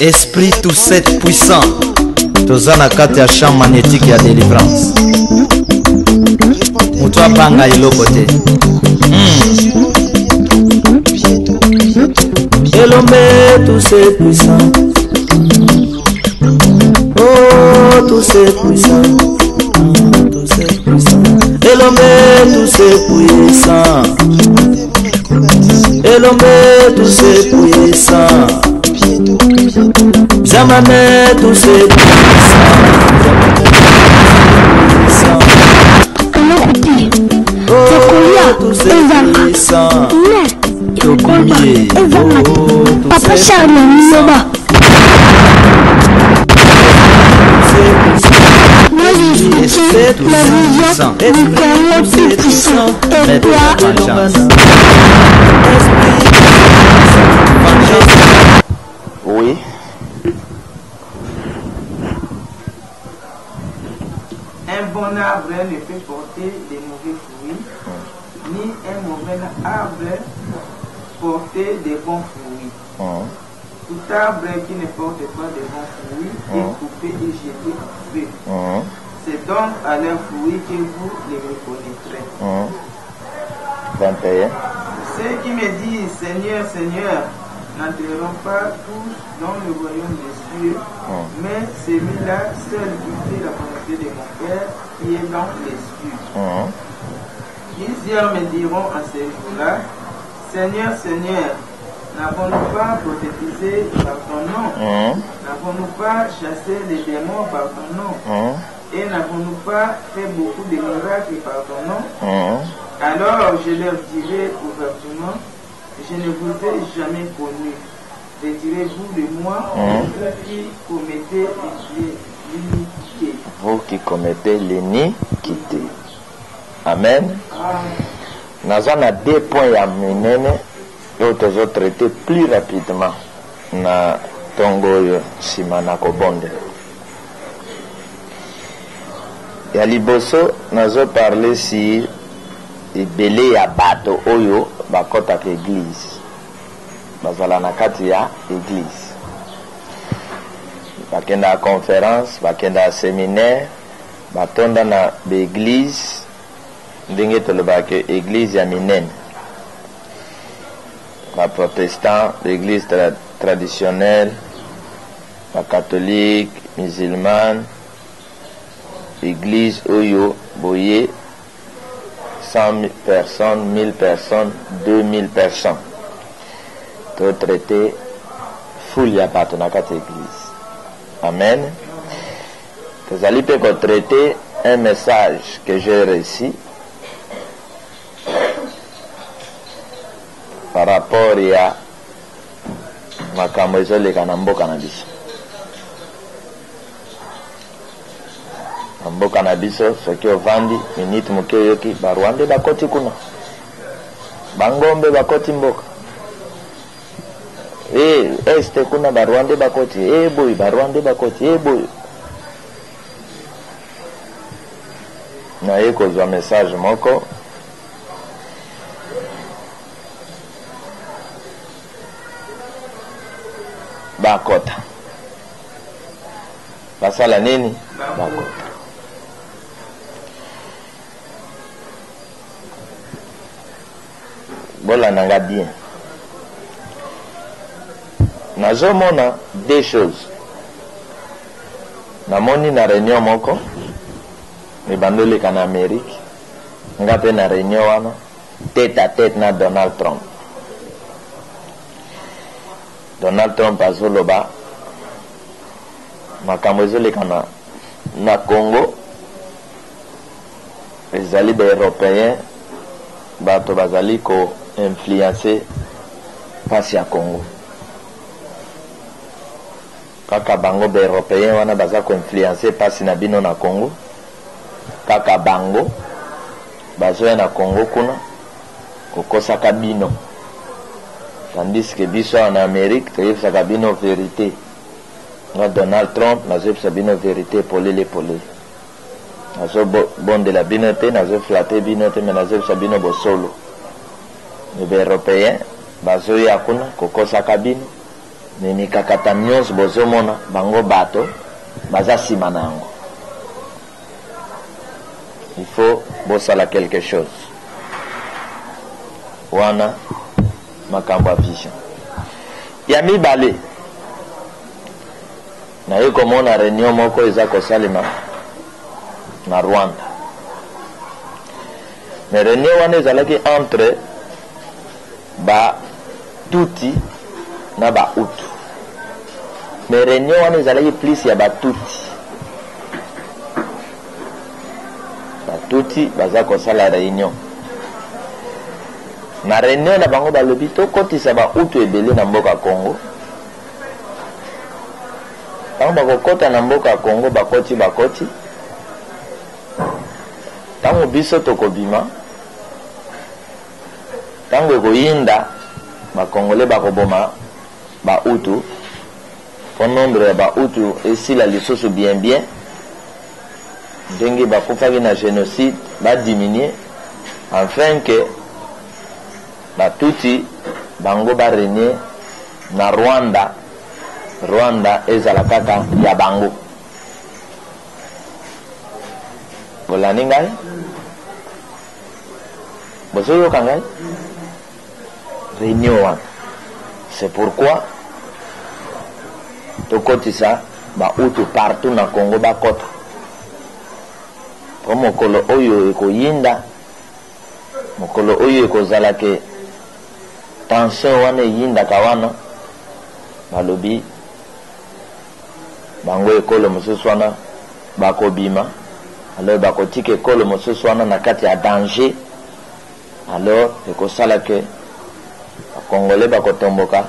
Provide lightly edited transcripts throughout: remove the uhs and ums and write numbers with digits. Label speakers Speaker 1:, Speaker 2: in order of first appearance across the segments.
Speaker 1: Esprit tout cette puissant. Tozana kati ya champ magnétique ya délivrance. Mutu abanga iloko te. Elombe tout c'est puissant. Oh tout c'est puissant. Tout c'est puissant. Elombe tout c'est puissant. Elombe tout c'est puissant. Jamais tout c'est puissant. Oh tout c'est puissant.
Speaker 2: Papa Charles Ninoba. Moi j'ai expliqué la vision du carreau plus puissant. Et toi,
Speaker 3: oui.
Speaker 4: Un bon arbre ne peut porter des mauvais fruits, ni un mauvais arbre porter des bons fruits. Tout arbre qui ne porte pas de bons fruits est coupé et jeté au feu. C'est donc à leurs fruits que vous les reconnaîtrez.
Speaker 3: 21.
Speaker 4: Ceux qui me disent Seigneur, Seigneur, n'entreront pas tous dans le royaume des cieux, mais celui-là seul qui fait la volonté de mon Père qui est dans les cieux. Plusieurs me diront en ces jours-là, Seigneur, Seigneur, n'avons-nous pas prophétisé par ton nom? N'avons-nous pas chassé les démons par ton nom? Et n'avons-nous pas fait beaucoup de miracles par ton nom? Alors je leur dirai ouvertement, je ne vous ai jamais connu. Retirez-vous de moi, vous qui commettez l'iniquité.
Speaker 3: Vous qui commettez l'iniquité. Amen. Nous avons 2 points à mener. D'autres ont traité plus rapidement. Na tongo simana kobonde. Ya liboso nazo parler si ibele ya bato oyo bakota ke église. Bazala na kati ya église. Bakenda conférence, bakenda séminaire, batonda na église ndenge tolobake église ya minene. Les protestants, l'église traditionnelle, la catholique, musulmane, l'église Oyo, Boye, 100 personnes, 1000 personnes, 2000 personnes. Tout traité, full ya patonakate église. Amen. Vous allez peut traiter un message que j'ai reçu par rapport à makambo ezoleka na mboka na biso. Na mboka na biso soki ovandi minute moke oyoki barwande bakoti kuna, bangombe bakoti mboka, este kuna barwande bakoti, boy barwande bakoti, boy. Naye kozwa message moko bakota basala nini bakota. Bola nanga bien nazomona 2 choses. Namoni na réunion moko ebandoleka na Amérique nga pe na réunion wana tête à tête na Donald Trump. Donald Trump azoloba makambo ezoleka na Congo, ezali ba européen bato bazali ko influencer pasi ya Congo. Kaka bango ba européen wana baza ko influencer pasi na bino na Congo, kaka bango bazoya na Congo kuna kokosaka bino, tandis que biso en Amérique toyebisaka bino vérité. Nga Donald Trump nazoyebisa bino vérité polele polele, nazobondela bino te, nazoflate bino te, me nazoyebisa bino bosolo. Ba européen bazoya kuna kokosaka bino me mikakata nyonso bozomona bango bato baza nsima na yango. Il faut bosala quelque chose wana makambo ya vision ya mibale. Naye komona réunion moko eza kosalema na Rwanda, mais réunion wana ezalaki entre ba Tuti na ba Hutu, mais réunion wana ezalaki plus ya ba Tuti. Ba Tuti baza kosala réunion, na réunion na bango balobi tokotisa ba Hutu ebele na mboka Congo. Tango bakokota na mboka Congo bakoti tango biso tokobima, tango ekoyinda bakongole bakoboma ba Hutu, po nombre ya ba Hutu esila lisusu bien ndenge bakufaki na génocide badiminie, afin que batuti bango barenie na Rwanda ezala kaka ya bango. Bolani ngai bozoyoka ngai réunion wana. C'est pourquoi tokotisa ba Hutu partout na Congo bakota, po mokolo oyo ekoyinda, mokolo oyo ekozala ke tension wana eyindaka wana, balobi bango ekolo mosusu wana bakobima, alors bakotika ekolo mosusu wana na kati ya danger, alors ekosala ke bakongole bakotomboka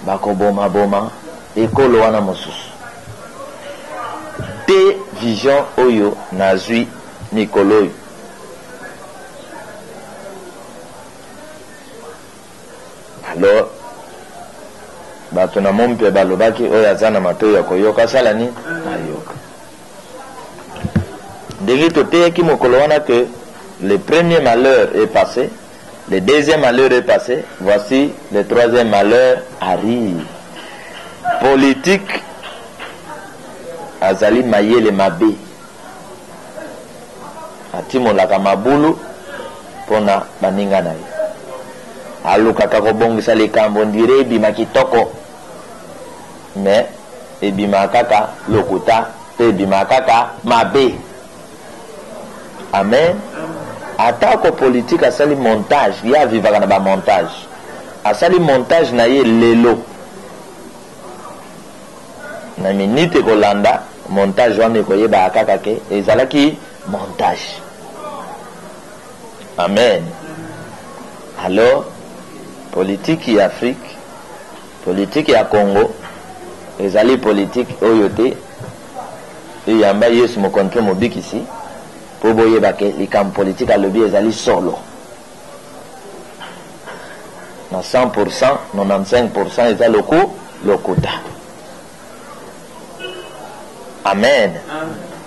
Speaker 3: bakoboma ekolo wana mosusu. Te vision oyo nazwi mikolo oyo. Alors bato na mompe balobaki oyo aza na matoi ya koyoka asala nini ayoka. Ndenge toteyaki mokolo wana que le premier malheur est passé, le deuxième malheur est passé, voici le troisième malheur arrive. Politique azali mayele mabe, atimolaka mabulu pona baninga na ye, alukaka kobongisa likambo ndire ebima kitoko, mais ebima kaka lokuta pe ebima kaka mabe. Amen. Atako politique asali montage, ya vivaka na ba montage, asali montage na ye lelo na minute kolanda montage wana koyeba kaka ke ezalaki montage. Amen. Alors politique ya Afrique, politique ya Congo ezali politique oyo te eyamba Yesu mokontre mobikisi po boyeba ke likambo politique alobi ezali solo na 100%, 95% eza lokuta. Amen.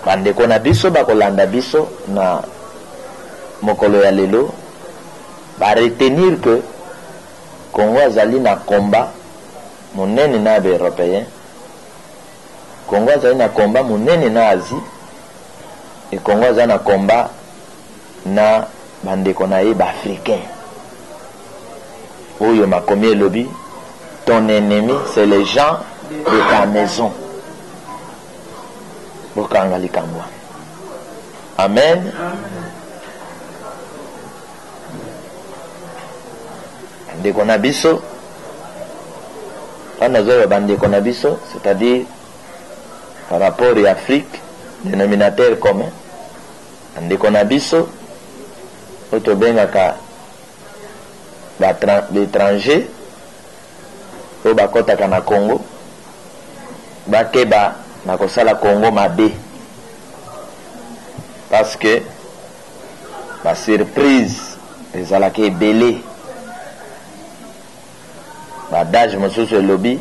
Speaker 3: Bandeko na biso bakolanda biso na mokolo ya lelo ba retenir que Congo azali na combat monene na ba européen, Congo azali na combat monene na Asie, et Congo azali na combat na bandeko na ye ba africain oyo makomi elobi ton ennemi c'est les gens de ta maison. Bokanga likambo. Amen. Bandeko na biso wana zoyo bandeko na biso, c'est-à-dire par rapport à Afrique, dénominateur commun. Bandeko na biso otobengaka l'étranger oyo bakotaka na Congo bakeba na kosala Congo mabe, parce que ba surprise ezalaki ebele. Badage mosusu elobi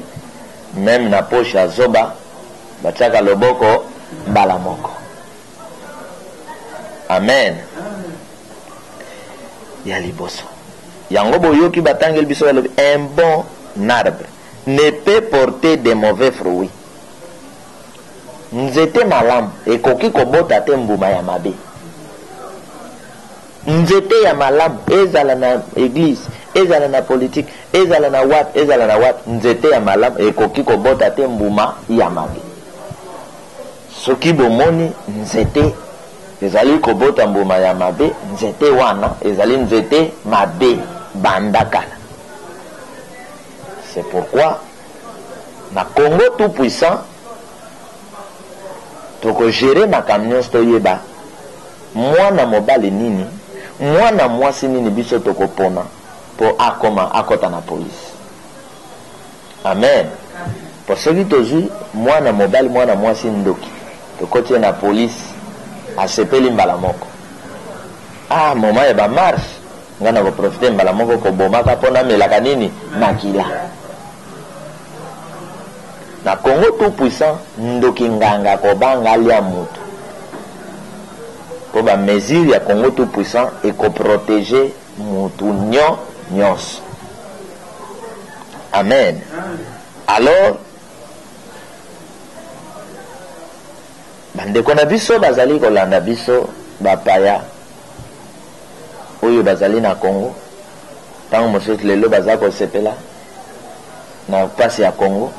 Speaker 3: même na poche ya zoba batiaka loboko mbala moko. Amen. Ya liboso yango boyoki batangeli biso balobi un bon arbre ne peut peut porter de mauvais fruits. Nzete malamu ekoki kobota te mbuma ya mabe. Nzete ya malamu ezala na église, ezala na politique, ezala na wat, nzete ya malamu ekoki kobota te mbuma ya mabe. Soki bomoni nzete ezali kobota mbuma ya mabe, nzete wana ezali nzete mabe bandakala. C'est pourquoi na Congo tout puissant toko gérer makambo nyonso toyeba mwana mobali nini mwana mwasi nini biso tokopona po akota na polisi. Amen. Po soki tozwi mwana mobali mwana mwasi ndoki tokotie na polisi asepeli mbala moko moma ya bamarshe nga na koprofite mbala moko kobomaka mpo namelaka nini makila. Na Congo tout puissant ndoki nganga kobanga alia mutu po ba mesure ya Congo tout puissant ekoprotege mutu nyonso. Amen. Alors bandeko na biso bazali kolanda biso bapaya oyo bazali na Congo ntango mosusu lelo baza kosepela na pasi ya Congo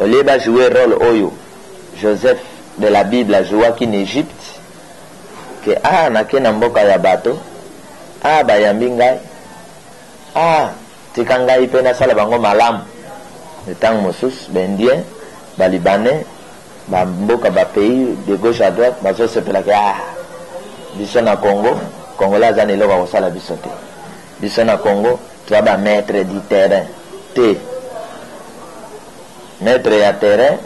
Speaker 3: olie bajouer rôle oyo Joseph de la Bible ajouaki na Egypte ke nake na mboka ya bato bayambi ngai tika ngai mpe nasala bango malamu. Ntango mosusu baindien balibanais bamboka bapays de gauche à droite bazosepelaka biso na Congo congolais aza na eloko ya kosala biso te. Biso na Congo toza bamaître du terrain te. Maître ya terrain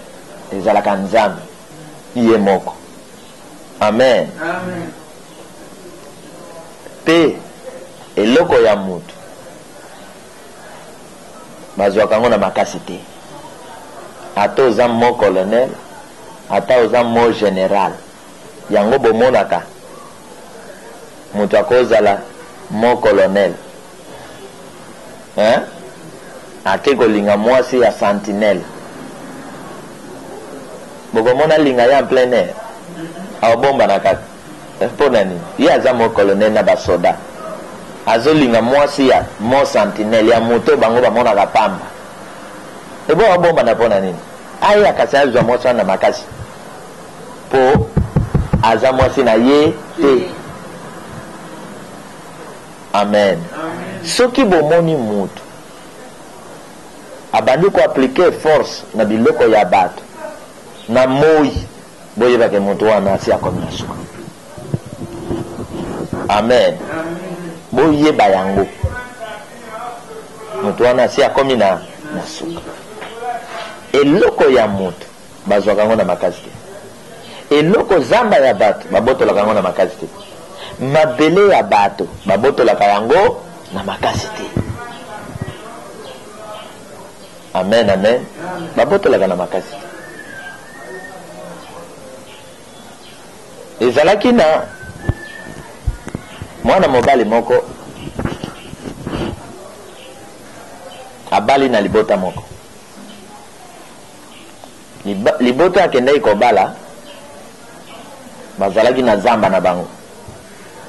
Speaker 3: ezalaka nzambe ye moko. Amen. Pe eloko ya mutu bazwaka yango na makasi te. Ata oza mo colonel, ata oza mo général, yango bomonaka mutu akozala mo colonel ake kolinga mwasi ya sentinelle. Bokomona linga ya en plein air aobomba na kaka mpona nini? Ye aza mo colonel na basoda azolinga mwasi ya mo sentinelle ya moto bango bamonaka pamba ebo aobomba na mpona nini? Aya kasi azwa mwasi wana na makasi po aza mwasi na ye te. Amen. Soki bomoni mutu abandi koaplike force na biloko ya bato na moi boyebake mutu wana asi akomi na suka. Amen. Boyeba yango mutu wana asi akomi na suka. Eloko ya mutu bazwaka yango na makasi te. Eloko zamba ya bato babotolaka yango na makasi te. Mabele ya bato babotolaka yango na makasi te. Amen, amen. Babotolaka na makasi te. Ezalaki na mwana mobali moko abali na libota moko. Libota akendaki kobala bazalaki na zamba na bango,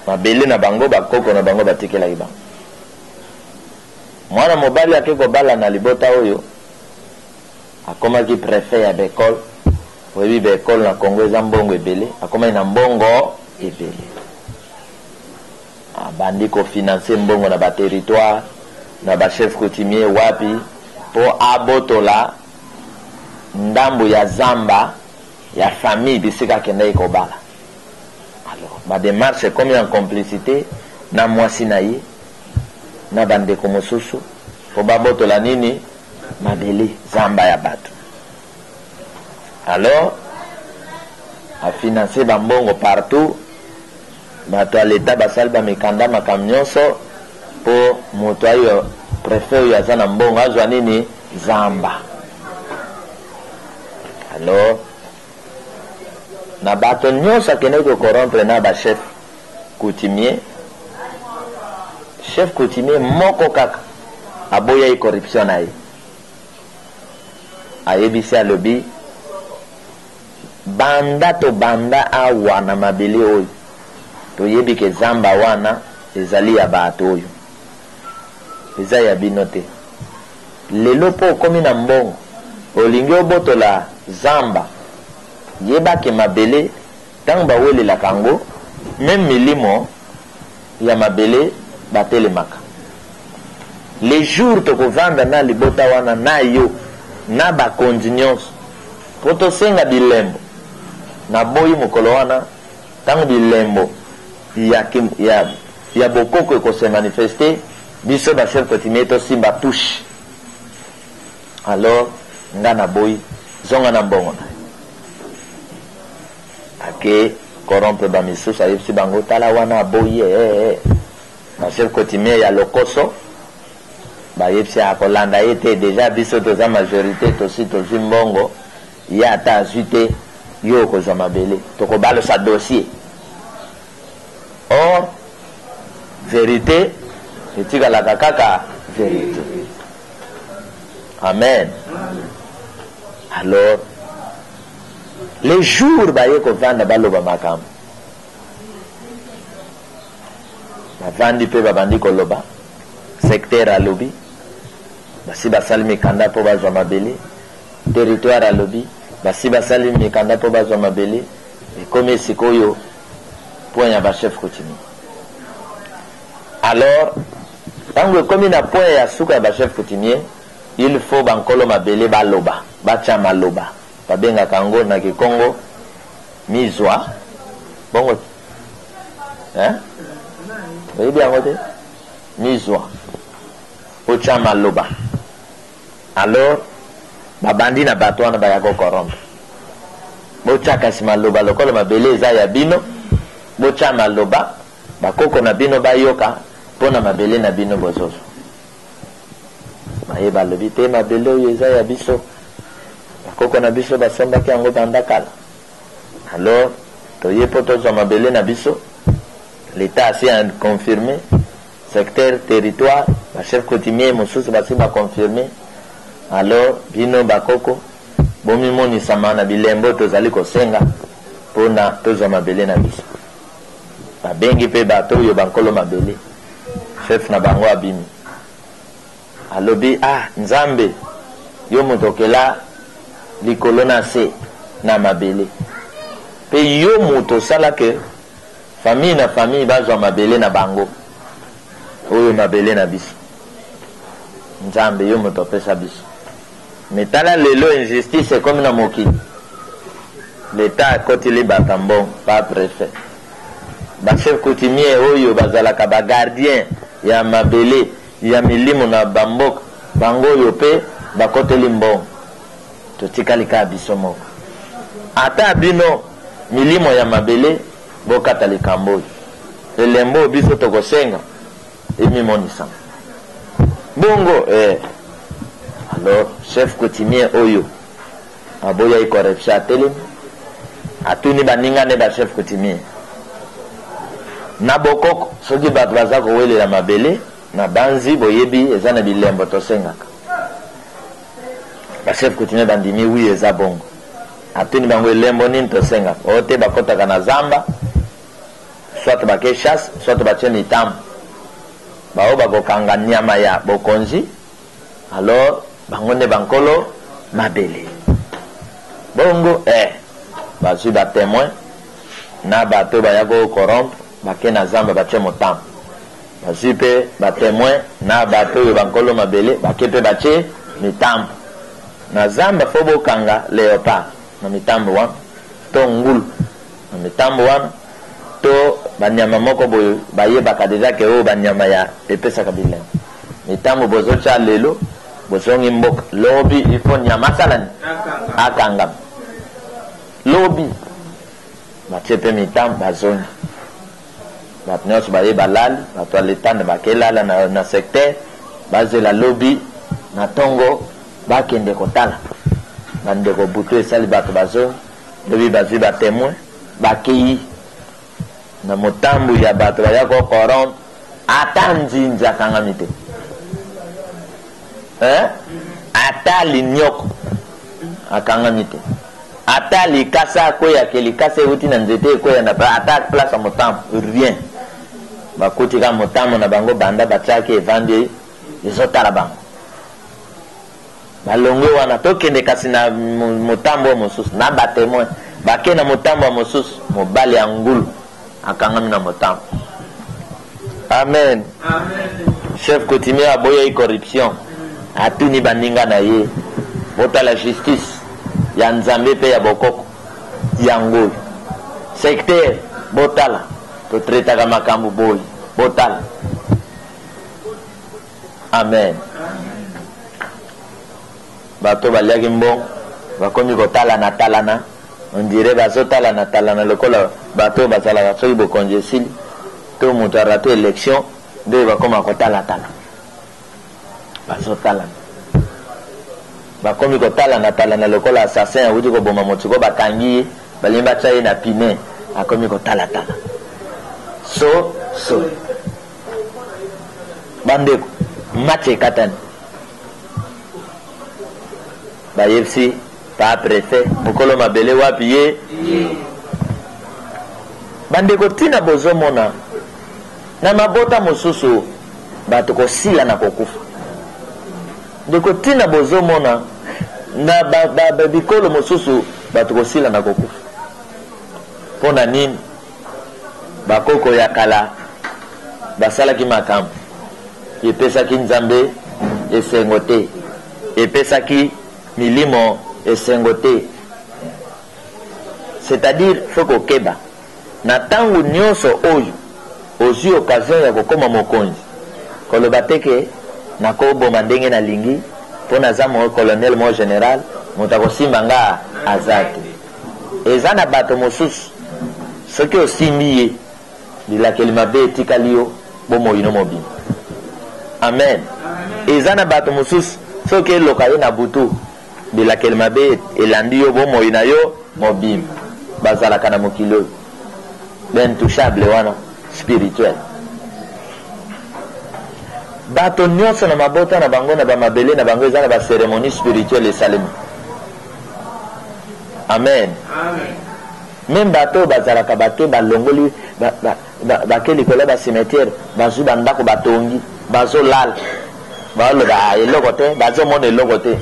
Speaker 3: mabele na bango, bakoko na bango batikelaki bango. Mwana mobali ake kobala na libota oyo akomaki prefet ya Bekol. Oyebi Bekol na Congo eza mbongo ebele, akomaki na mbongo ebele. Abandi kofinanse mbongo na baterritoire na bachef coutumier wapi po abotola ndambo ya zamba ya famille bisika akendaki kobala. Alors badémarche ekomi en complicité na mwasi na ye na bandeko mosusu po babotola nini? Mabele zamba ya bato. Alors afinanse bambongo partout, bato ya leta basali bamikanda makambo nyonso po moto ayo prefet oyo aza na mbongo azwa nini? Zamba. Alors na bato nyonso akendeki kokorompre na bachef coutumier, chef coutumier moko kaka aboyai corruption na ye. ayebisi alobi banda to banda awa na mabele oyo toyebi ke zamba wana ezali ya bato oyo eza ya bino te. Lelo po okomi na mbongo olingi obotola zamba yeba ke mabele ntango bawelelaka yango meme milimo ya mabele batelemaka. Les jours tokovanda na libota wana na yo na bakonzi nyonso po tosenga bilembo na boyi mokolo wana ntango bilembo ya bokoko ekose manifeste biso bachef coutumier tosimba touche alors nga na boyi zonga na mbongo na ake corrompre bamisusu ayebisi bango tala wana aboyi bachef coutumier ya lokoso bayebisi akolanda ye te deja biso toza majorité tosi tozwi mbongo ye ata azwi te yo okozwa mabele tokobalosa dossier. Or vérité etikalaka kaka vérité. Amen. Alors les jours baye kovanda baloba makambo bavandi mpe babandi koloba secteur alobi basi basali mikanda mpo bazwa mabele, territoire alobi basi basali mikanda mpo bazwa mabele, ekomi sikoyo point ya bachef coutumier. Alors ntango ekomi na point ya suka ya bachef coutumier il faut bankolo mabele baloba batya maloba babengaka yango na kikongo mizwa bongo oyebi yango te mizwa otya maloba. Alors babandi na bato wana baya kokoromba botya kasi maloba lokola mabele eza ya bino botya maloba bakoko na bino bayoka mpo na mabele na bino bozozwa baye balobi te mabele oyo eza ya biso bakoko na biso basombaki yango banda kala. Alors toye mpo tozwa mabele na biso l'état asi a confirmé secteur territoire bachef coutumier mosusu basi baconfirme. Alors bino bakoko bomimonisama na bilembo tozali kosenga mpona tozwa mabele na biso. Babengi mpe bato oyo bankolo mabele chef na bango abimi alobi nzambe yo motokela likolo na se na mabele mpe yo moto osala ke famille na famille bazwa mabele na bango oyo mabele na biso. Nzambe yo moto opesa biso metala lelo injustice ekomi na mokili l'état akotili bato mbongo pa préfet bachef coutumier oyo bazalaka bagardien ya mabele ya milimo na bamboka bango oyo mpe bakoteli mbongo totikali kaka biso moko ata bino milimo ya mabele bokata likambo oyo elembo biso tokosenga emimonisama bongo alors chef coutumier oyo aboya corruption atelemi atuni baningane ba chef coutumier na bokoko soki bato baza kowelela mabele na banzi boyebi eza na bilembo tosengaka bachef coutumier bandimi wi eza bongo atuni bango elembo nini tosengaka oyo te bakotaka na zamba soit bake chasse soit batie mitambo bao bakokanga nyama ya bokonzi. Alors bango nde bankolo mabele bongo bazwi batémoin na bato baya kokorompe bake na zamba batie motambo bazwi mpe batémoin na bato oyo bankolo mabele bake mpe batie mitambo na zamba fo bokanga léopard na mitambo wana to ngulu na mitambo wana to banyama moko boyo bayebaka deja ke oyo banyama ya epesaka bilembo mitambo bozotya lelo bozongi mboka lobi ifo nyama asalani akangama lobi batie mpe mitambo bazongi bato nyonso baye balali bato aletanda bakelala na secteur bazela lobi na ntongo bakende kotala bandeko butu esali bato bazongi lobi bazwi batémoin bakei na motambu ya bato baya kokorompe ata nzinzi akangami te ata linyoko akangami te ata likasa koya ke likasa euti na nzete koya na ata place ya motambo rien bakoti ka motambo na bango banda batiaki evandi ezotala bango balongwe wana tokende kasi na motambo mosusu na batemoin bake na motambo ya mosusu mobali ya ngulu akangami na motambo. Amen. Chef coutumier aboyai corruption atuni baninga na ye botala justice ya nzambe pe ya bokoko yango secteur botala to tretaka makambo boy botala. Amen. Bato baliaki mbongo bakomi kotala na talana on dirait bazotala na talana lokola bato bazalaka soki bokonzi esili to moto arate élection nde bakoma kotalatala bazotalana bakomi kotalana talana lokola assassin awuti koboma motiko bakangi ye balingi batya ye na pine akomi kotalatala so bandeko match ekatani bayebisi pa préfet mokolo mabele wapi ye bandeko tina bozomona na mabota mosusu bato kosila na kokufa ndeko tina bozomona na bikolo mosusu bato kosila na kokufa mpona nini bakoko ya kala basalaki makambo epesaki nzambe esengo te epesaki milimo esengo te c'est-à-dire faut kokeba na ntango nyonso oyo ozwi occasion ya kokoma mokonzi koloba teke nakoboma ndenge nalingi mpo naza mo colonel mo général moto akosimba nga aza te eza na bato mosusu soki osimbi ye bilakeli mabe etikali yo bomoyino mobima. Amen. Eza na bato mosusu soki eloka ye na butu bilakeli mabe elandi yo bomoyina yo mobima bazalaka na mokili oyo bentouchable wana spirituel. Bato nyonso na mabota na bango na bamabele na bango eza na baceremonie spirituelle esalemi. Amen. Même bato bazalaka bake balongoli bake likolo ba cimetière bazwi bandako batongi bazolala baloba eloko te bazomona eloko te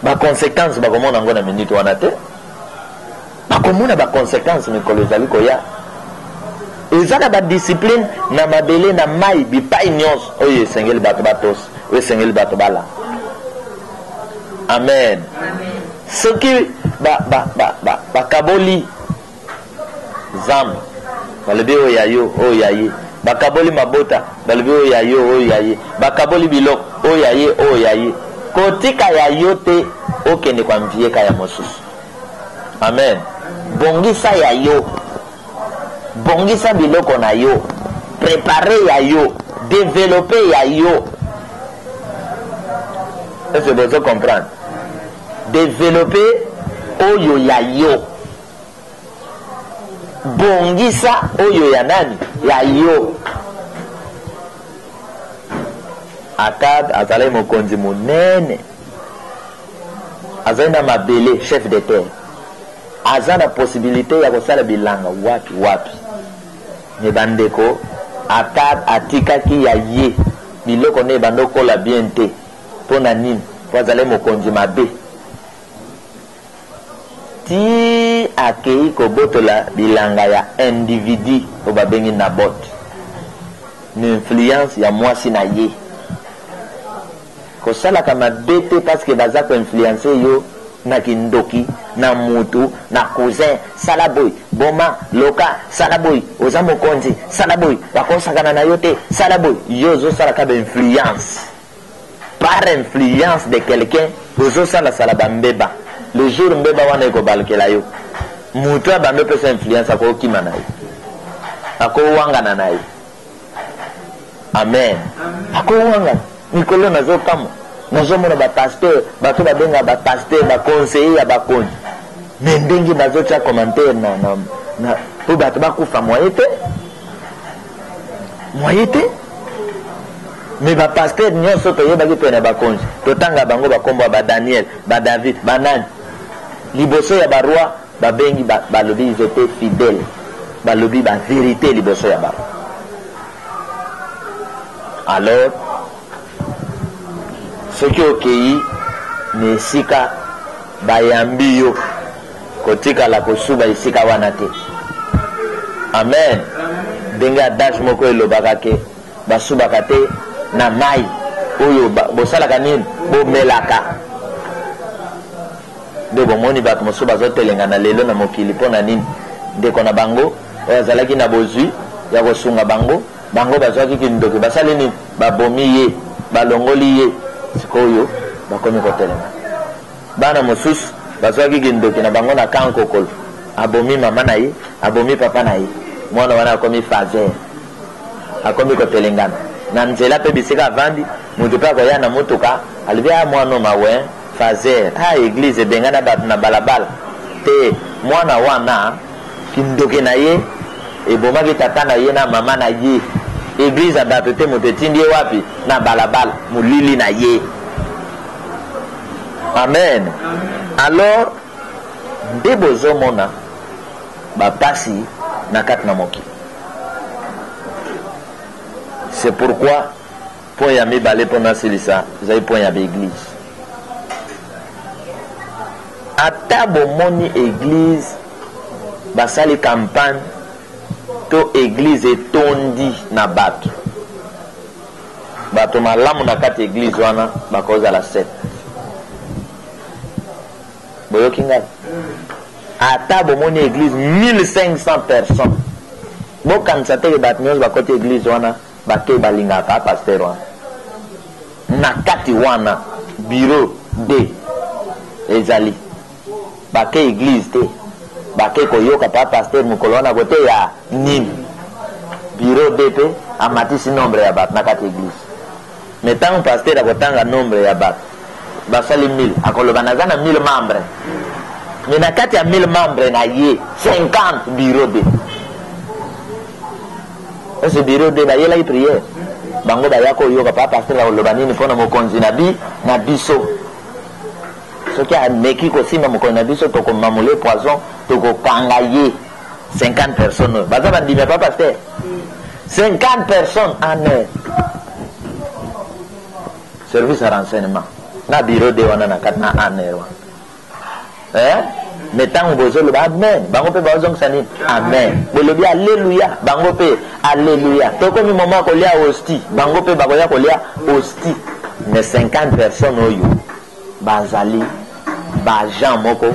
Speaker 3: baconséquence bakomona yango na minute wana te bakomona baconséquence mikolo ezali koya eza na badiscipline na mabele na mai bipai nyonso oyo esengeli bato batosi oyo esengeli bato bala. Amen. Soki bakaboli zambe balobi oyo ya yo oyo ya ye bakaboli mabota balobi oyo ya yo oyo ya ye bakaboli biloko oyo ya ye oyo ya ye kotika ya yo te okende kwa mvieka ya mosusu. Amen. Bongisa ya yo bongisa biloko na yo prepare ya yo développer ya yo. Est-ce que vous comprenez? Développer oyo ya yo bongisa oyo ya nani ya yo. Akad azali mokonzi monene azali na mabele chef de terre aza na possibilité ya kosala bilanga wapi wapi ne bandeko Akad atikaki ya ye biloko ne bandokola bien te mpona nini po azali mokonzi mabe ti akei kobotola bilanga ya individu oyo babengi Nabot na influence ya mwasi na ye kosalaka mabe te parce que baza koinfluence yo na kindoki na mutu na cousin salaboy boma loka salaboy oza mokonzi salaboy bakosakana na yo te salaboy yo ozosalaka bainfluence par influence de quelqu'un ozosalasala bambeba le jour mbeba wana ekobalukela yo mutu abambe pesa influence akokima na ye akowangana na ye. Amen. Akowangana mikolo nazokama nazomona bapaster bato babenga bapaster baconseiller ya bakonzi me ndenge nazotya commentaire na po bato bakufa moye te me bapaster nyonso toyebaki pene bakonzi totanga bango bakombo ya badaniel badavid banani liboso ya baroi babengi balobi ils étaient fidèles balobi vérité liboso ya baroi. Alors soki okei na esika bayambi yo kotikala kosuba esika wana te. Amen. Ndenge adage moko elobaka ke basubaka te na mai oyo bosalaka nini bomelaka. Nde bomoni bato mosusu bazotelengana lelo na mokili mpo na nini ndeko na bango oyo azalaki na bozwi ya kosunga bango bazwaki kindoki basali nini babomi ye balongoli ye sikoyo bakomi kotelema. Bana mosusu bazwaki kindoki na bango na kankokolo abomi mama na ye abomi papa na ye mwana wana akomi fazer akomi kotelengana na nzela mpe bisika avandi mutu mpe akoya na motuka alibi mwana mawe fazer eglize ebengana bato na balabala te mwana wana kindoki na ye ebomaki tata na ye na mama na ye eglize bato te moto etindi ye wapi na balabala molili na ye. Amen. Alors nde bozomona bapasi na kati na mokili. C'est pourquoi point ya mibale mpona silisa ezali point ya baeglise. Ata bomoni église basali campagne to église etondi na bato malamu na kati église wana bakozala 7. Boyoki ngai ata bomoni église 1500 personnes bokanisa teke bato nyonso bakoti église wana bake balingaka pasteur wana na kati wana bureau d ezali bake église te bake koyoka pa pasteur mokolo wana kote ya nini bureau d pe amatisi nombre ya bato na kati église. Mais ntango pasteur akotanga nombre ya bato basali 1000 akoloba naza na 1000 membres mais na kati ya 1000 membres na ye 50 bureau d ese bureau d bayelaki prière bango baya koyoka pa pasteur akoloba nini mpona mokonzi na biso soki ameki kosimba mokonzi na biso tokomamule poison tokokanga ye 50 personnes oyo baza bandimi pa pasteur 50 personnes en heure service à renseignement na bureau de wana na kati na en heure wana mais ntango bozoloba amen bango mpe bazongisa nini amen bolobi alleluya bango mpe alleluya tokomi moma kolia hosti bango mpe bakoya kolia hosti. Mais 50 personnes oyo bazali baagent moko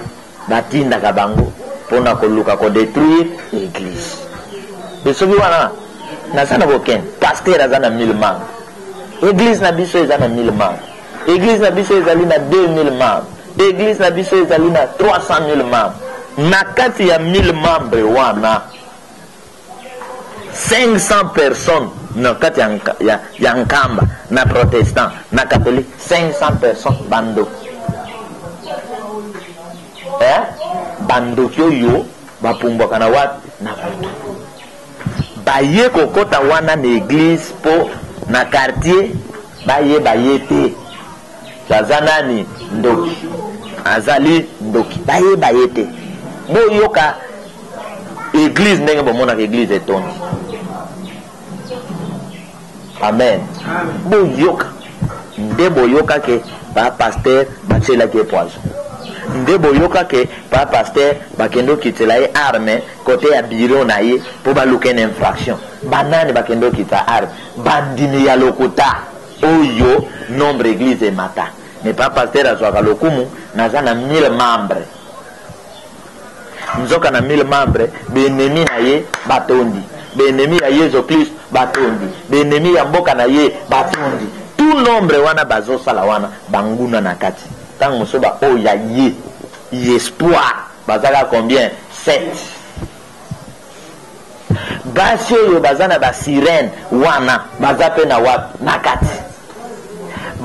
Speaker 3: batindaka bango mpona koluka kodétruire église. bisoki wana naza na bokende pasteur aza na 1000 membres église na biso eza na 1000 membres église na biso ezali na 2000 membres église na biso ezali na 300 000 membres. Na kati ya 1000 membres wana 500 personnes na kati ya nkamba na protestant na catholique 500 personnes bando bandoki oyo bapumbwaka na wapi na butu baye kokota wana na église po na quartier baye te aza nani ndoki azali ndoki baye te boyoka église ndenge bomonaka église etondi. Amen. Boyoka nde boyoka ke ba pasteur batielaki ye poison nde boyoka ke ba pasteur bakende okitela ye arme kote ya biro na ye mpo baluka ene infraction banani bakende okita arme bandimi ya lokuta oyo nombre église emata mais pa pasteur azwaka lokumu naza na 1000 membres nzoka na 1000 membres benemi na ye batondi benemi ya Yesu Kristo batondi benemi ya mboka na ye batondi tout nombre wana bazosala wana banguna na kati tango mosoba oyo ya ye espoir bazaka combien 7 basi oyo baza na basirene wana baza pe na wapi na kati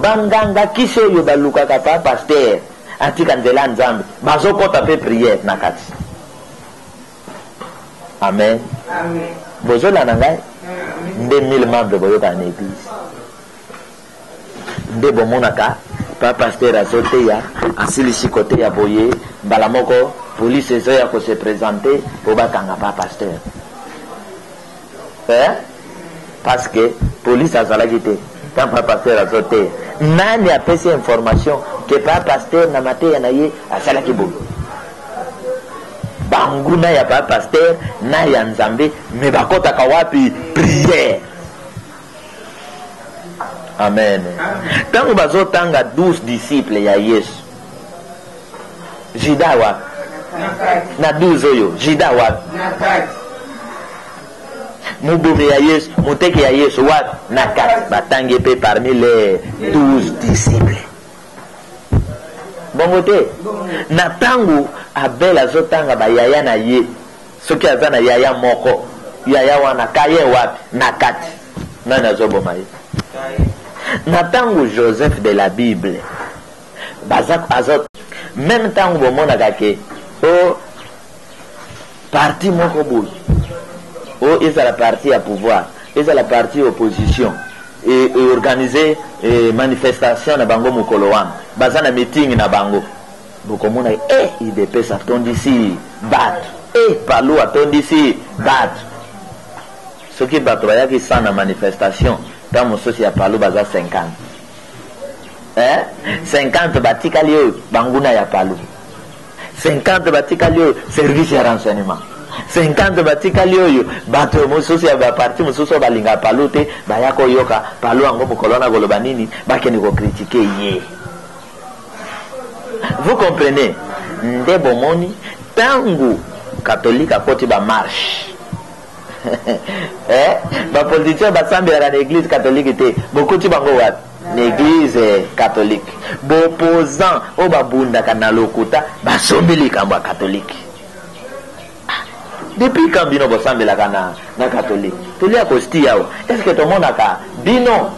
Speaker 3: banganga kisi oyo balukaka pa pasteur atika nzela nzambe bazokota pe prière na kati. Amen.
Speaker 4: Amen.
Speaker 3: Bozola na ngai nde 1000 membres boyoka na église nde bomonaka pa pasteur azoteya asilisi kote ya boye mbala moko police ezoya ko se présenter po bakanga pa pasteur. Parce que police azalaki te quand pa pasteur azote nani apesi information que pa pasteur na mateya na ye asalaki bo banguna ya pa pasteur na ya nzambe me bakotaka wapi prière. Amen. Tango bazotanga 12 disciples ya Yesu Jida wapi na 12 oyo Jida wapi mubume ya Yesu muteke ya Yesu wapi na kati batangi pe parmi les 12 disciples. Bongo te na tangu Abel azotanga ba yaya na ye soki azana yaya moko yaya wana kaye wapi na kati nani azoboma ye. Na tangu Joseph de la Bible bazak azot même tangu bomona kake o parti moko boy o est la partie à pouvoir est la partie opposition et organiser manifestation na bango mukolo wana bazana meeting na bango bokomona IDP atondisi bato palo atondisi bato soki bato bayaki sana manifestation ta mosusu ya palo baza 50 50 batikali oyo banguna ya palo 50 batikali oyo service ya renseignement 50 batikali oyo bato mosusu ya baparti mosusu balinga palo te bayako yoka palo yango mokolo na koloba nini bakende ko critiquer ye. Vous comprenez? Nde bomoni tangu catholique akoti ba marche ba politicien basambela na église catholique te bokoti bango wapi l'église catholique bopposant o babundaka na lokuta basombeli kamba catholique. Depuis quand bino bosambelaka na catholique tolia kosti yao est-ce que tout le monde a bino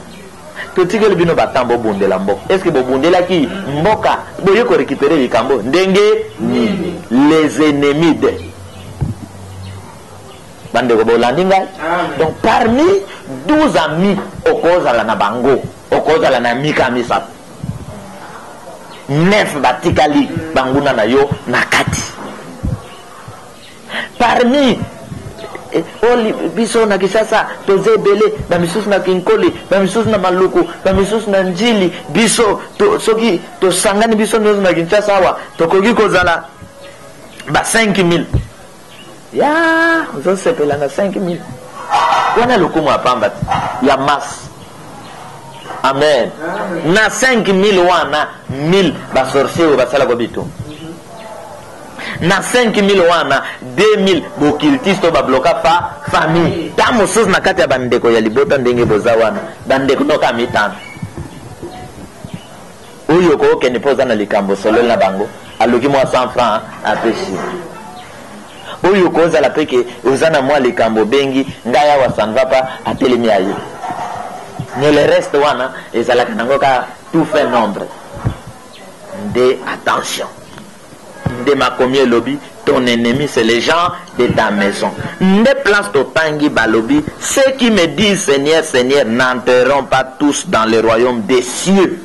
Speaker 3: totikeli bino batambo bundela mboka est-ce que bobundelaki mboka boye ko récupérer likambo ndenge nini les ennemis de bande ko bolandi ngai. Donc parmi 12 amis okozala na bango okozala na mika misa 9 batikali banguna na yo na kati parmi oli biso na Kisasa toze bele ba misusu na Kinkoli ba misusu na Maluku ba misusu na Njili biso to soki to sangani biso na Kinshasa awa tokoki kozala ba 5000 ya zo sepela na 5000 wana lokumu apamba ya mas. Amen. Na 5000 wana 1000 ba sorcier basala ko bito na 5000 wana 2000 bokiltiste ba bloka fa famille ta mosusu na kati ya bandeko ya libota ndenge boza wana bandeko noka mitano oyo ko kende poza na likambo solo na bango aluki mwa 100 francs apeshi oyo ko za la peke uzana mwa likambo bengi ngaya wa sanvapa atelemi ayo mais le reste wana ezalaka nango ka tout fait nombre de attention de ma commune lobby ton ennemi c'est les gens de ta maison ne place to tangi balobi ceux qui me disent Seigneur Seigneur n'entreront pas tous dans le royaume des cieux.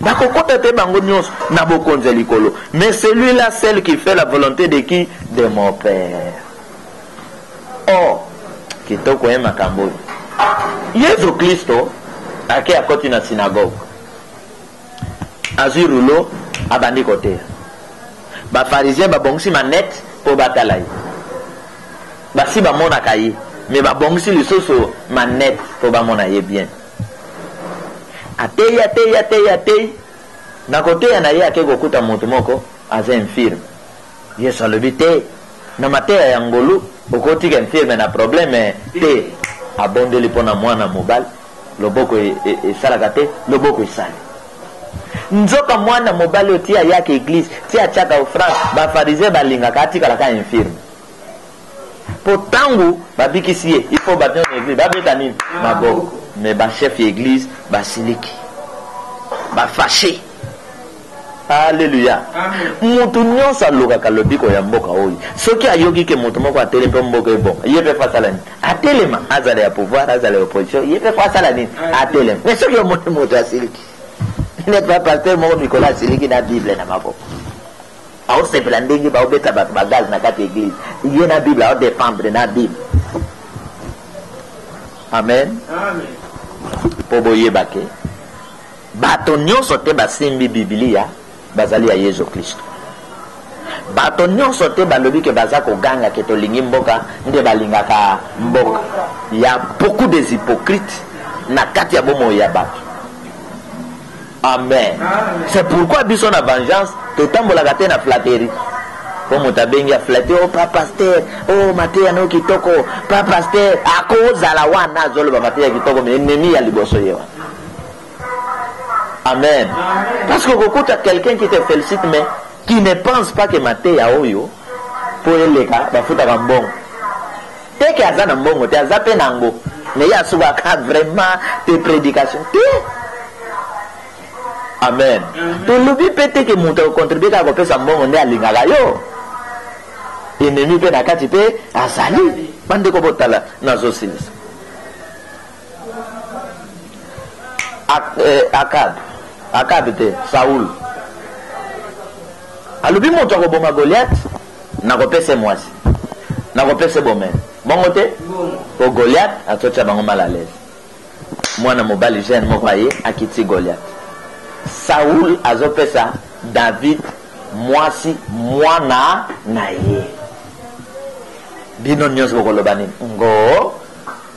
Speaker 3: Bakokota te bango nyonso na bokonzi likolo mais celui-là celle qui fait la volonté de qui? De mon père. Oh kitoko ema kambo Yesu Kristo ake akoti na synagogue azirulo abandi kote ba pharisien ba bongsi manette po batala yi basi ba mona kayi mais ba bongsi lisusu manette po ba mona ye bien atei na kote ya na ye ake kokuta mutu moko aza infirme Yesu alobi te na mateya ya ngolu okotika infirme na problème te abondeli pona mwana mobali loboko esalaka te loboko esali nzoka mwana mobali otia yake église tia chaka offrande ba pharisien balingaka atikalaka infirme potangu babikisi ye il faut battre une église babeta nini maboko mais ba chef église basiliki ba fâché. Alléluia. Mutu nyonso alokaka lobiko ya mboka oyo soki ayoki ke mutu moko atele mpe mboka ebon ye mpe fasala nini atelema azala ya pouvoir azala ya opposition ye mpe fasala nini atelema mais soki omoni moto asiliki net pas pasteur mon Nicolas c'est qui na Bible na mako au se blandingi ba obeta ba bagage na kati église il y na Bible au défendre na Bible amen po boye bake bato nyonso te basimbi Biblia bazali ya Yesu Kristo bato nyonso te balobi ke baza koganga ke tolingi mboka nde balingaka mboka ya beaucoup des hypocrites na kati ya bomo ya bato amen c'est pourquoi biso na vengeance totambolaka te na flatterie po moto abengi aflatte oh pa pasteur oh mateya no kitoko pa pasteur akozala wana azoloba mateya kitoko mais ennemi ya liboso yewa amen parce que kokuta quelqu'un qui te félicite mais qui ne pense pas que mateya oyo po eleka bafutaka mbongo teke aza na mbongo te aza pe nango mais ya subaka vraiment tes prédications te amen tolobi pe te ke moto akocontribue kaka kopesa mbongo nde alingaka yo ennemi pe na kati pe azali bandeko botala nazosilisa Akab te Saul alobi moto akoboma Goliath nakopesa mwasi nakopesa bomene bongo te o Goliath atotya bango mal à l'aise mwana mobali jeune moko aye akiti Goliath Saul azopesa David mwasi mwana na ye bino nyonso bokoloba nini ngo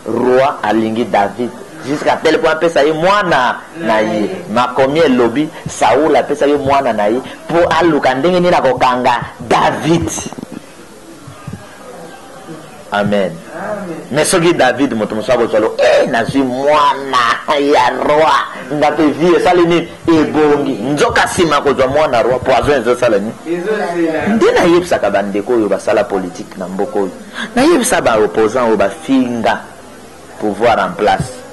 Speaker 3: roi alingi David jusqu'à tel point apesa ye mwana na ye makomi elobi Saul apesa ye mwana na ye po aluka ndenge nini akokanga David amen mais soki David moto mosusu akozwalo nazwi mwana ya roi nga mpe vie esali nini ebongi nzoka nsima kozwa mwana roi poison ezosala nini nde nayebisaka bandeko oyo basala politike na mboka oyo nayebisa baopposant oyo bafinga pouvoir en place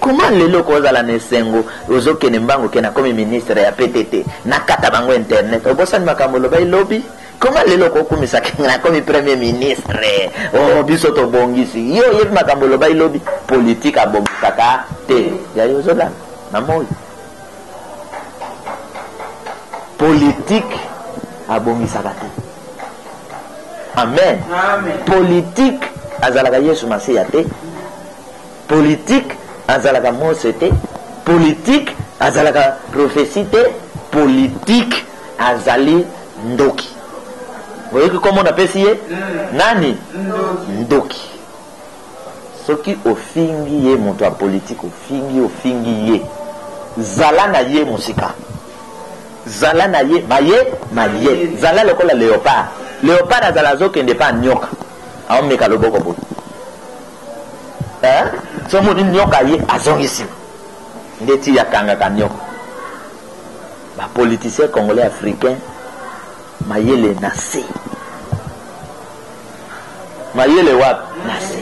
Speaker 3: comment lelo kozala na esengo ozokende mbango ke nakomi ministre ya PTT nakata bango internet obosani makambo loba ilobi comment lelo kokumisa ke nakomi premier ministre oh biso tobongisi yo yebi makambo loba ilobi politique abongisaka te ya yo ozolanda na moyi politique abongisaka te amen politique azalaka Yesu Masiya te politique azalaka Mose te politique azalaka prophétie te politique azali ndoki voyez comment on appelle ça nani ndoki soki ofingi ye moto a politique ofingi ye zala na ye musika zala na ye maye zala lokola léopard azala zokende pa nyoka aomeka loboko bo so moni nyoka ye azongisi ndeti yakangaka nyoka bapoliticien congolais africain mayele na se mayele wapi na se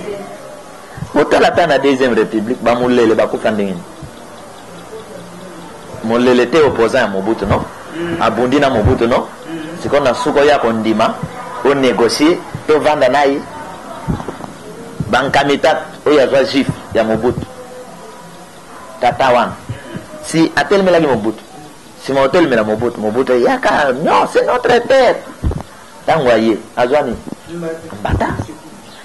Speaker 3: otala ta na deuxième république bamolele bakufa ndenge nini molele te opposant ya Mobutu no abundi na Mobutu no sikoyo na suko ya kondima o négocier to vanda naye bankamita oyo azwa juif ya Mobutu tata wana si atelemela Mobutu si motelemela Mobutu yaka non c'est notre terre tango aye azwa ni mbata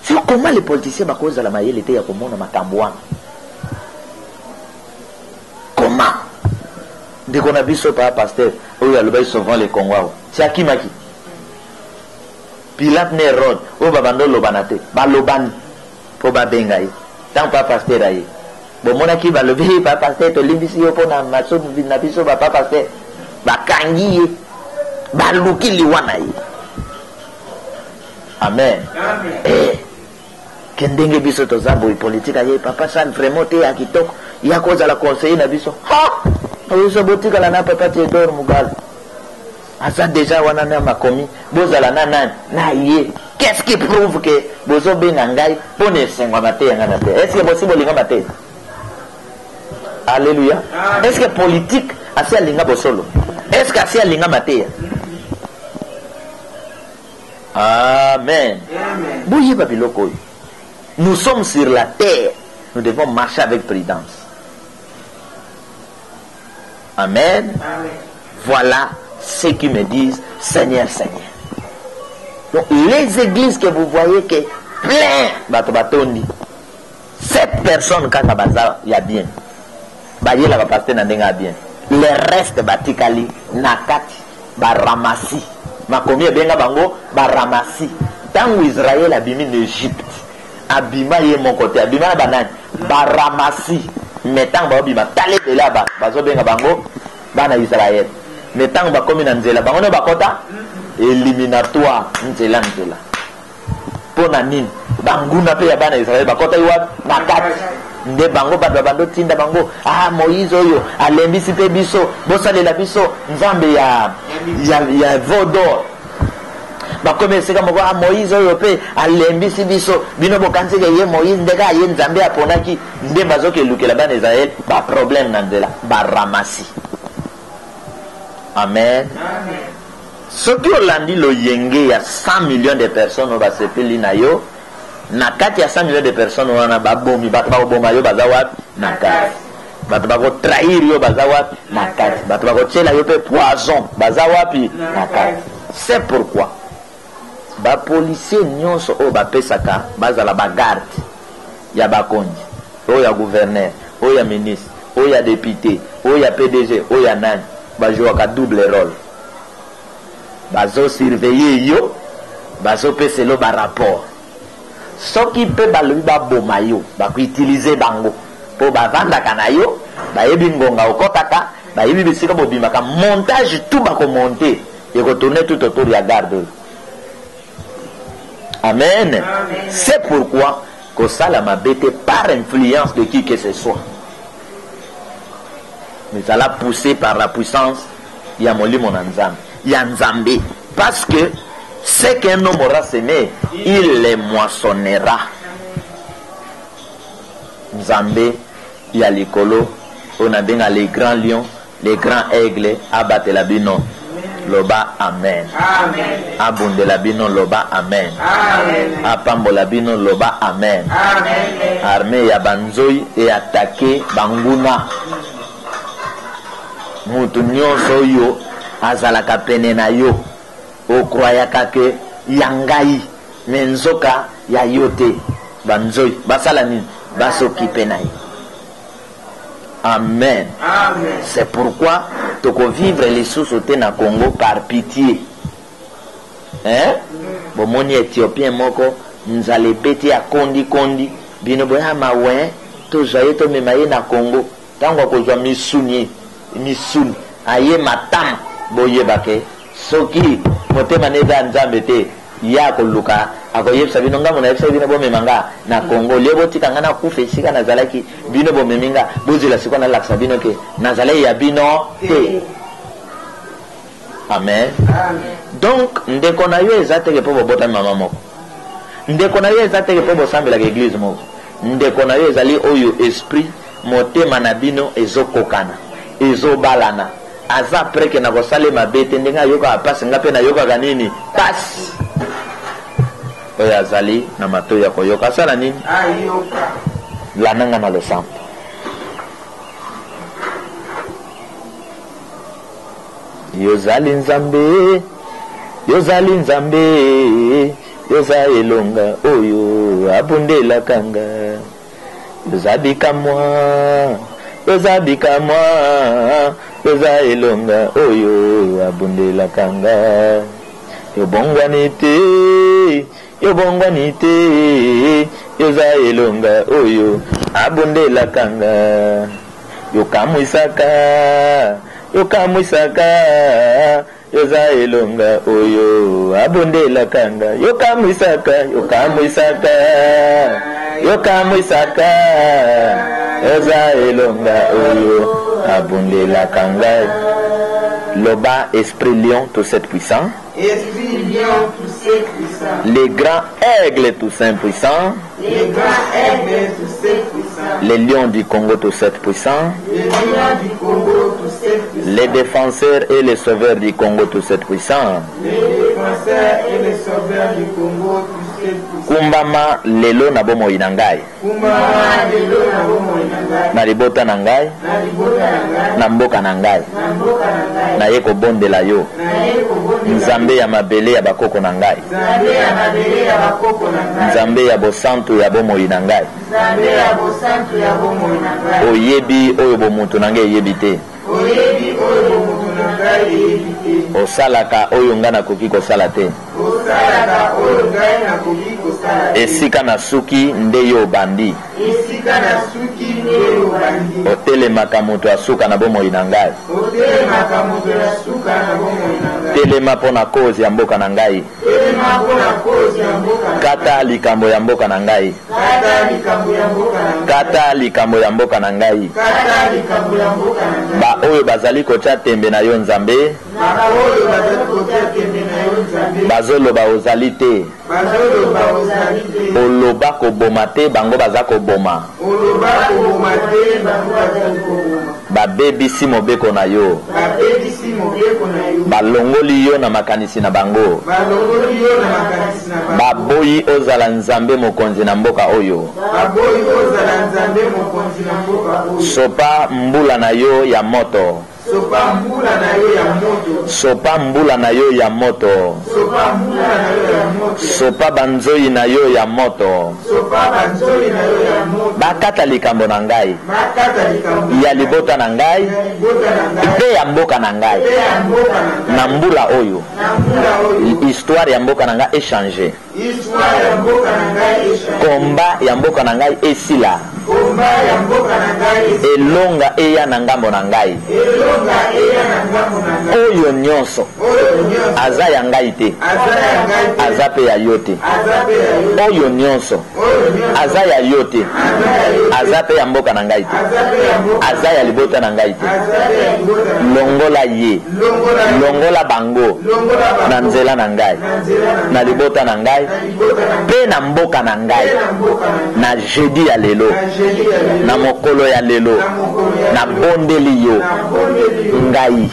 Speaker 3: c'est comment les politiciens bakozala mayele te ya komona makambo wana comment ndeko na biso pa pasteur oyo alobai souvent les Congolais c'est akimaki Pilate ne Hérode oyo babando lobana te balobani po babenga ye tant pa pasteur aye bomonaki balobi pa pasteur tolimbisi yo mpo na masomo na biso bapa pasteur bakangi ye baluki liwana ye amen ke ndenge biso toza boye politique aye papa sal vraiment te ya kitoko ya kozala conseiller na biso biso botikala na papa Théodore Mugala aza déjà wana na makomi bozala na nani na ye qu'est-ce qui prouve que bozobenga ngai mpo na esengo mate yanga na te est-ce que bosi bolinga mate alléluia est-ce que politique asi alinga bosolo est-ce que asi alinga mateya amen boyeba biloko oyo nous sommes sur la terre nous devons marcher avec prudence Amen. Voilà ceux qui me disent Seigneur, Seigneur. Donc les églises que vous voyez que plein, 7 personnes quand il y a bien. Il y a bien. Le reste batikali nakati baramasi. Makomi benga bango baramasi. Tant Israël abimi l'Égypte, abima yé mon côté, abima la banane, baramasi. Mettant ba bima tale de là-bas, bazo benga bango bana Israël. Mettant ba komi na nzela, bango ne bakota éliminatoire nzela. Pona nini banguna pe ya bana Israël bakota iwa nakati. Nde bango bando tinda bango Moïse oyo alembisi pe biso bosalela biso nzambe ya vodor bakomeseka moko Moïse oyo pe alembisi biso bino bokanseke ye Moïse ndeka ye nzambe aponaki nde bazoke lukela bana Israël ba problème na nzela baramasi. Amen. Soki olandi loyenge ya 100 millions de personnes basepeli na yo na kati ya 100 millions de personnes wana babomi bato bakoboma yo baza wapi na kati, bato bakotrahir yo baza wapi na kati, bato bakotiela yo pe poison baza wapi na kati. C'est pourquoi bapolisier nyonso oyo bapesaka bazala bagarde ya bakonzi oyo ya gouverneur oyo ya ministre oyo ya député oyo ya PDG oyo ya nani bajouaka double rôle, bazosurveiller yo bazopeselo barapport. Soki pe balobi baboma yo bakoutilize bango po bavandaka na yo bayebi ngonga okotaka bayebi bisika bobimaka montage tout bakomonte ekotourne tout autour ya garde. Amen. C'est pourquoi kosala mabete par influence de qui que ce soit, mais ça l'a poussé par la puissance ya molimo na nzambe ya nzambe, parce que ce qu'un homme aura semé, il les moissonnera. Nzambe, il y a l'écolo, on a bien les grands lions, les grands aigles, abattre la bino, loba amen. Abonde la bino, loba amen. Apambo la bino, loba amen. Armée ya banzoi et attaqué banguna. Mutu nyonso yo azalaka pene na yo. Okroyaka ke yangai menzoka ya yote banzoi basala nini basokipe na ye. Amen. C'est pourquoi toko vivre les sous-sautés na Congo par pitié. Bomoni Éthiopien moko nzale peti ya kondi bino boya mawe to jaye to memaye na Congo tango kozwa misuni aye matam boye bake soki motema neza nzambe te ya koluka akoyebisa bino nga mona yebisa bino bomemanga na Congo lebo tikanga na kufa esika nazalaki bino bomeminga bozela siko na laksa bino ke nazale ya bino te. Amen. Donc ndeko na yo ezateke po bobota mama moko, ndeko na yo ezateke po bosambela ke église moko, ndeko na yo ezali oyo esprit motema na bino ezokokana ezobalana aza preke na kosale mabete ndenga yoka apasi nga pe na yoka kanini pasi oyo azali na mato ya koyoka asala nini lananga na losambo. Yozali nzambe yozali nzambe yoza elonga oyo abundela kanga yozabika mwa yozabika mwa yoza elonga oyo abundela kanga yobongwani te yoza elonga oyo abundela kanga yokamwisaka yoza elonga oyo abundela kanga yokamwisaka yoza elonga oyo abundela kanga. Loba esprit lion tout cette puissant,
Speaker 4: Esprit lion tout ces puissants,
Speaker 3: les grands aigles tout saint puissants,
Speaker 4: les grands aigles tous ces puissants,
Speaker 3: les lions du Congo tout cette puissants,
Speaker 4: les lions du Congo tous ces puissants,
Speaker 3: les défenseurs et les sauveurs du Congo tout cette puissants,
Speaker 4: les défenseurs et les sauveurs du Congo tous ces puissants,
Speaker 3: kumbama lelo na bomoi na ngai na libota na ngai na mboka na ngai na ye kobondela yo nzambe ya mabele ya bakoko na ngai nzambe ya bosantu ya bomoi na ngai oyebi oyo bomutu na ngai eyebi te osalaka oyo nga nakoki kosala te esika na suki nde yo obandi otelemaka moto asuka na bomoi na ngai telema mpo na kozi ya mboka na ngai kata likambo ya mboka na ngai kata likambo ya mboka na ngai ba oyo bazali kotya tembe na yo nzambe bazoloba ozali te oloba koboma te bango baza koboma babebisi mobeko na yo balongoli yo na makanisi na bango baboyi ozala nzambe mokonzi na mboka oyo sopa mbula na yo ya moto sopa mbula na yo ya moto sopa banzoi na yo ya moto bakata likambo na ngai ya libota na ngai mpe ya mboka na ngai na mbula oyo histoire ya mboka na ngai echange komba ya mboka na ngai esila elonga eya na ngambo na ngai oyo nyonso aza ya ngai te aza pe ya yo te oyo nyonso aza ya yo te aza pe ya mboka na ngai te aza ya libota na ngai te longola ye longola bango na nzela na ngai na libota na ngai pe na mboka na ngai na jeudi ya lelo na mokolo ya lelo na bondeli yo ngai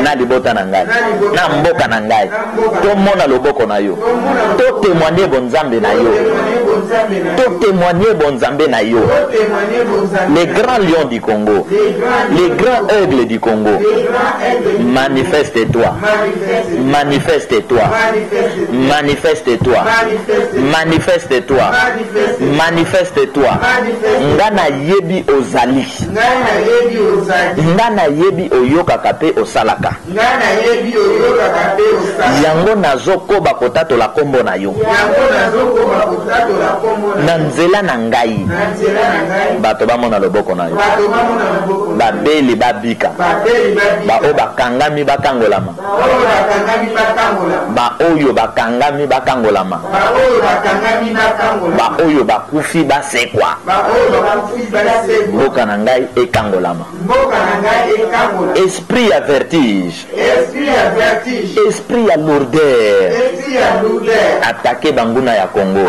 Speaker 3: na libota na ngai na mboka na ngai tomona loboko na yo to témoigner bonzambe na yo to témoigner bonzambe na yo les grands lions du Congo les grands aigles du Congo manifeste-toi manifeste-toi manifeste-toi manifeste-toi manifeste-toi nga na yebi ozali nga na yebi oyokaka pe osalaka yango nazokoba kotatola kombo na yo na nzela na ngai bato bamona loboko na yo babeli babika baoyo bakangami bakangolama baoyo bakangami bakangolama baoyo bakufi basekwa mboka na ngai ekangolama esprit ya vertige esprit ya lourdeur attaquer banguna ya Congo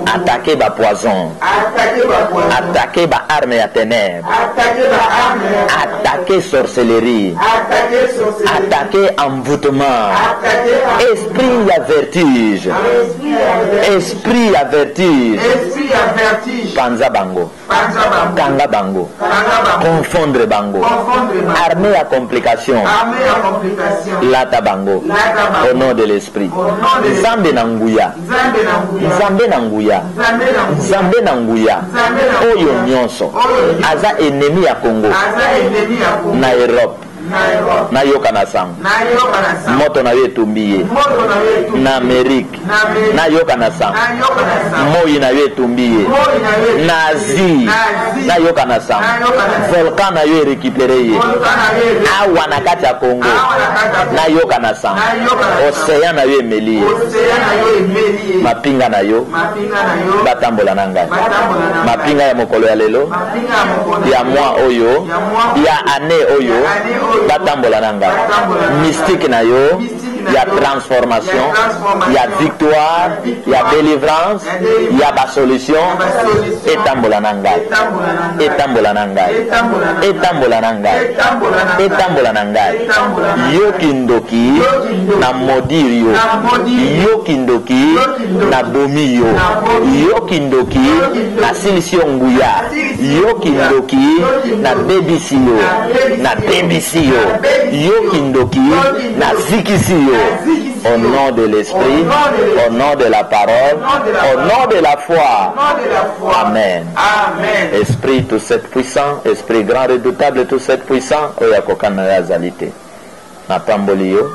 Speaker 3: attaquer ba poison attaquer ba arme ya ténèbres attaquer sorcellerie attaquer envoûtement esprit ya vertige esprit ya vertige panza bango kanga bango confondre bango armée ya complication lata bango au nom de l'esprit nzambe na nguya nzambe na nguya nzambe na nguya oyo nyonso aza ennemi ya Congo na Europe na yoka na sango moto na yo etumbi ye na Amerique na yoka na sango moi na yo etumbi ye na Asie na yoka na sango volcan na yo erekipere ye awa na kati ya Congo na yoka na sango océan na yo emeli ye mapinga na yo batambola na ngai mapinga ya mokolo ya lelo ya mwa oyo ya ane oyo batambola na ngai mystique na yo il y a transformation, il y a victoire, il y a délivrance, il y a la solution. Et tambola nangai, et tambola nangai, et tambola nangai, et tambola nangai. Yo kindoki na modirio, yo kindoki na bomiyo, yo kindoki na silsionguya, yo kindoki na bebisiyo, na bebisiyo, yo kindoki na zikisiyo. Au nom de l'esprit, au nom de la parole, au nom de la foi. Amen. Esprit tout cette puissant, esprit grand redoutable tout cette puissant, oyakokana ya zalité. Na pamboli yo,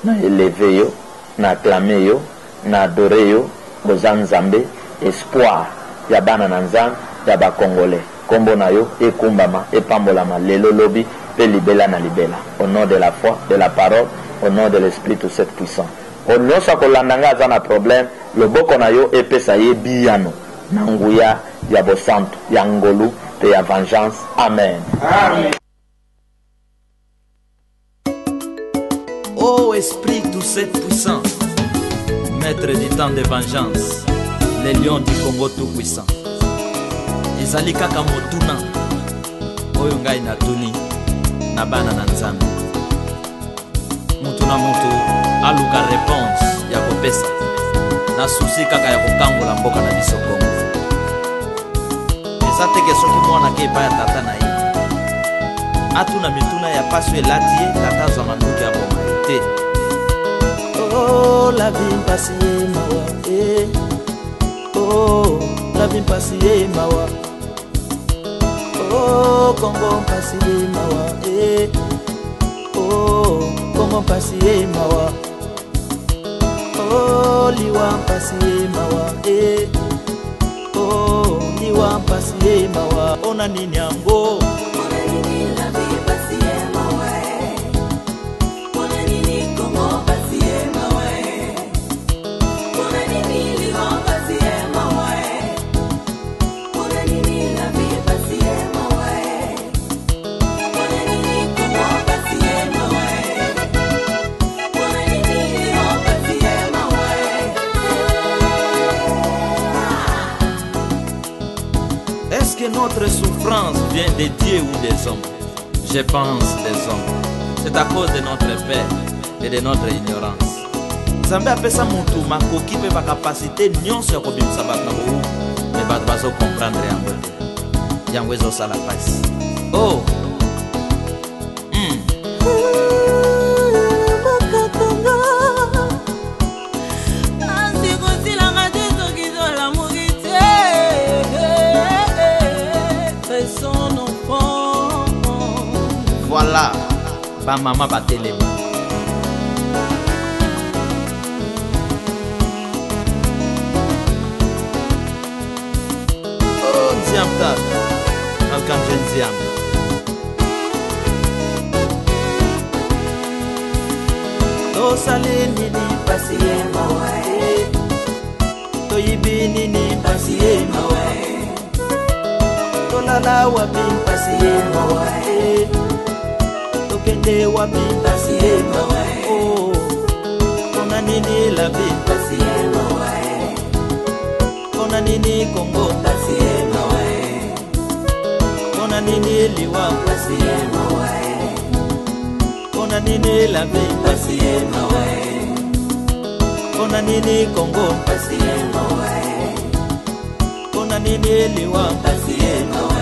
Speaker 3: na élevé yo, na acclamé yo, na adoré yo, bozanzambe, espoir, ya bana nanzan, ya ba congolais. Kombo na yo, ekumbama, epambolama, lelo lobi, pe libela na libela. Au nom de la foi, de la parole, au nom de l'esprit tout cette puissant. Au nom sa kolandanga za na problème, le boko na yo epesa ye biyano, na nguya, ya bosanto, ya ngolu, pe ya vengeance. Amen.
Speaker 4: Amen.
Speaker 2: Ô esprit tout cette puissant, maître du temps de vengeance, les lions du Congo tout puissant. Ezali kaka motuna oyo ngai natuni na bana na nzambe. Mutu na mutu aluka réponse ya kopesa na susi kaka ya kokangola mboka na biso Kongo. Eza teke soki mwana ke epai ya tata na ye atuna mituna ya paso elati ye tata azwa manduki ya boma ye te.
Speaker 1: Oh, la vie mpasi ye mawa, eh. Oh, la vie mpasi ye mawa. Oh, Congo mpasi ye mawa, eh. Oh, Congo mpasi ye mawa. Oh, liwa mpasi ye mawa, eh. Oh, liwa mpasi ye mawa. Ona nini yango?
Speaker 2: Est-ce que notre souffrance vient des dieux ou des hommes? Je pense des hommes. C'est à cause de notre peur et de notre ignorance. Nzambe apesa mutu makoki pe ba capacité nyonso ya kobimisa bato na bowu, me bato bazo comprendre yango te. Yango ezosala pasi. Oh. Voilà, ba maman ba telemi. Oh, nziam tata, alkanje nziam.
Speaker 1: Tosali nini pasi ye mawa, eh. Toyibi nini pasi ye mawa, tolala wapi pasi ye mawa, eh. Tokende wapi pasi ye mawa, oh. Kona nini la vie pasi ye mawa, kona nini Congo pasi ye mawa, kona nini liwa pasi ye mawa, kona nini la vie pasi ye mawa, kona nini Congo pasi ye mawa, kona nini liwa pasi ye mawa.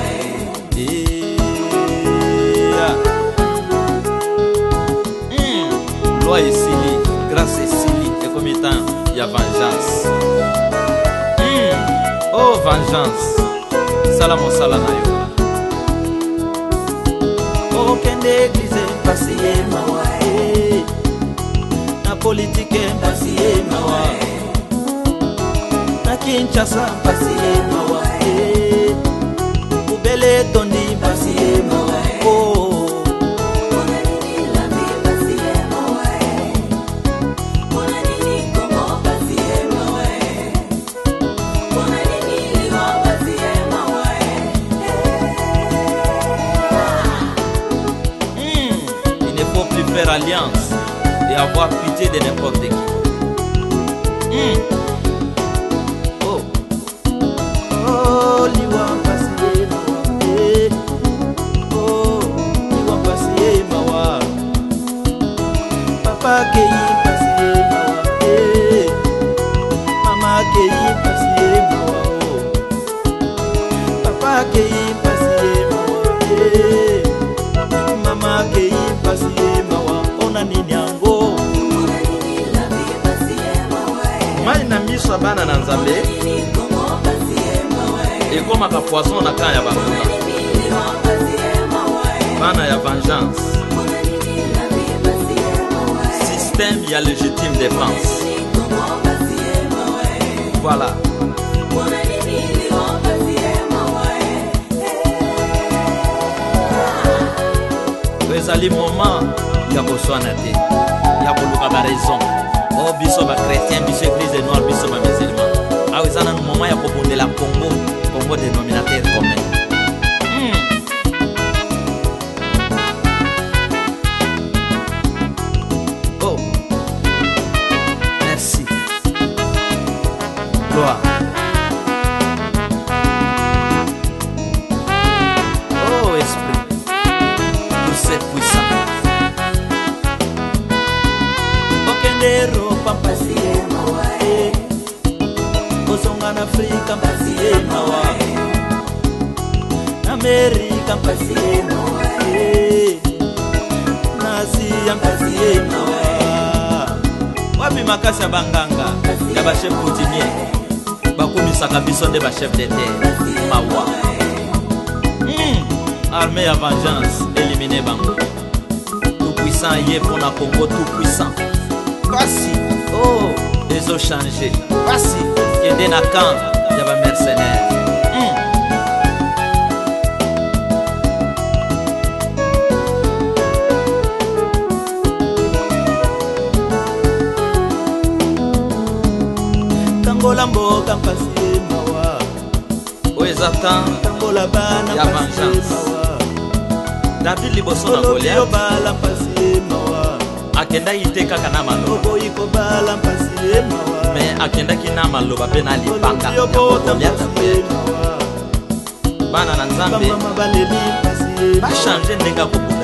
Speaker 2: Loi esili, grâce esili, et comme étant, il y a vengeance. Oh, vengeance. Salamo salanayo.
Speaker 1: Oh, kende église pasi ye mawa, eh. Na politique pasi ye mawa, na Kinshasa pasi ye mawa, eh. Ubele tondi pasi ye mawa, oh.
Speaker 2: Faire alliance et avoir pitié de n'importe qui. Oh.
Speaker 1: Oh, liwa mpasiye mawa. Oh, liwa mpasiye mawa. Papa keyi mpasiye mawa. Mama keyi mpasiye mawa. Papa keyi mpasiye mawa. Mama keyi mpasiye mawa. Ona nini yango?
Speaker 2: Mai na miso bana na Nzambe ekomaka poison na kan ya bakuna bana ya vengeance système ya légitime défense. Voilà. Ezali moment ya koswana te ya koluka ba raison. Oh biso ba chrétien, biso église noire, biso ba musulman. Ah oui, ça na moment ya kobondela Congo, Congo dénominateur commun. Oh. Merci. Gloire. Oh esprit. Vous êtes puissant.
Speaker 1: Okendero pampasiye mawa. Ozonga na Afrika mpasiye mawa. Amerika mpasiye mawa. Asia mpasiye mawa.
Speaker 2: Wapi makasi ya banganga ya ba chef coutumier bakumisaka biso nde ba chef d'état mawa. Armée ya vengeance éliminer bango. Tout puissant yé pour na Congo tout puissant. Voici, oh, ils ont changé. Voici, il y a des camps, il y a des mercenaires.
Speaker 1: Tangola mboka mpasiye mawa.
Speaker 2: Oezatan,
Speaker 1: Tangola bana
Speaker 2: ya vengeance. David liboso na Goliath
Speaker 1: bala mpasiye mawa.
Speaker 2: akenda yite kaka na maloba mais akendaki na maloba mpe na libanga ya Goliath bana na Nzambe bachange ndenge akoboma